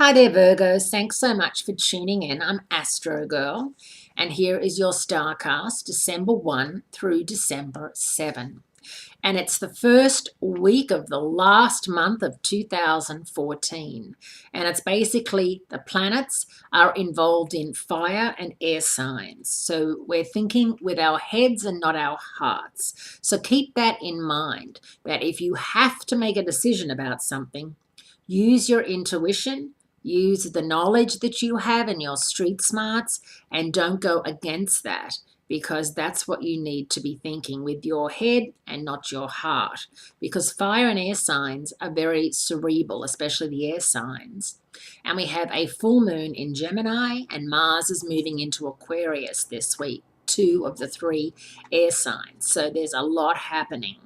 Hi there, Virgos. Thanks so much for tuning in. I'm Astrogirl, and here is your Starcast, December 1 through December 7. And it's the first week of the last month of 2014. And it's basically the planets are involved in fire and air signs. So we're thinking with our heads and not our hearts. So keep that in mind, that if you have to make a decision about something, use your intuition. Use the knowledge that you have and your street smarts, and don't go against that, because that's what you need to be thinking with your head and not your heart. Because fire and air signs are very cerebral, especially the air signs. And we have a full moon in Gemini, and Mars is moving into Aquarius this week, 2 of the 3 air signs. So there's a lot happening.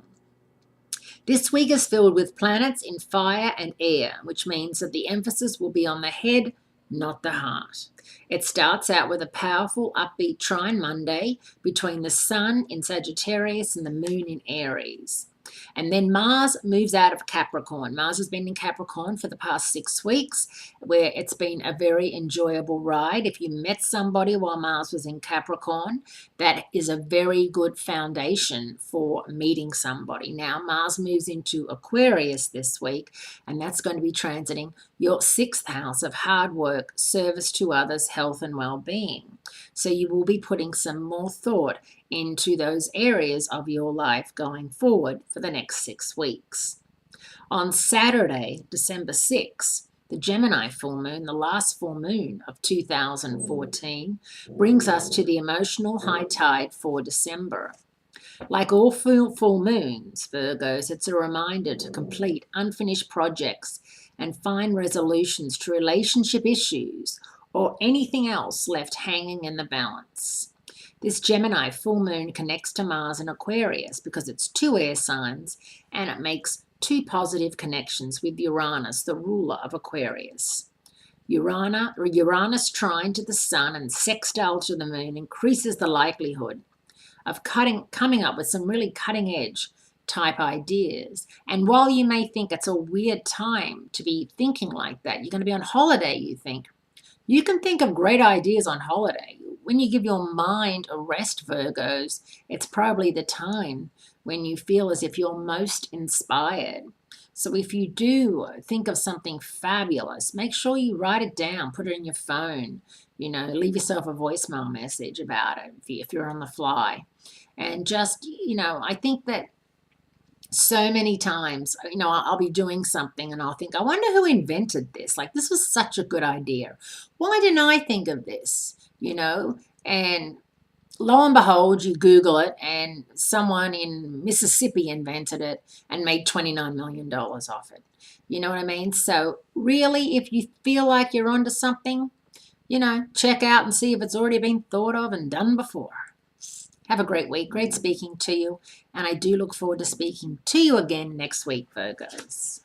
This week is filled with planets in fire and air, which means that the emphasis will be on the head, not the heart. It starts out with a powerful, upbeat trine Monday between the Sun in Sagittarius and the Moon in Aries. And then Mars moves out of Capricorn. Mars has been in Capricorn for the past 6 weeks, where it's been a very enjoyable ride. If you met somebody while Mars was in Capricorn, that is a very good foundation for meeting somebody. Now, Mars moves into Aquarius this week, and that's going to be transiting your 6th house of hard work, service to others, health, and well-being. So you will be putting some more thought into those areas of your life going forward for the next 6 weeks. On Saturday, December 6th, the Gemini full moon, the last full moon of 2014, brings us to the emotional high tide for December. Like all full moons, Virgos, it's a reminder to complete unfinished projects and find resolutions to relationship issues or anything else left hanging in the balance. This Gemini full moon connects to Mars in Aquarius because it's 2 air signs, and it makes 2 positive connections with Uranus, the ruler of Aquarius. Uranus trine to the Sun and sextile to the Moon increases the likelihood of coming up with some really cutting-edge type ideas. And while you may think it's a weird time to be thinking like that, you're going to be on holiday, you think, you can think of great ideas on holiday. When you give your mind a rest, Virgos, it's probably the time when you feel as if you're most inspired. So if you do think of something fabulous, make sure you write it down, put it in your phone, leave yourself a voicemail message about it if you're on the fly. And just, I think that so many times, I'll be doing something and I'll think, I wonder who invented this. Like, this was such a good idea. Why didn't I think of this? And lo and behold, you Google it and someone in Mississippi invented it and made $29 million off it. You know what I mean? So really, if you feel like you're onto something, check out and see if it's already been thought of and done before. Have a great week. Great speaking to you. And I do look forward to speaking to you again next week, Virgos.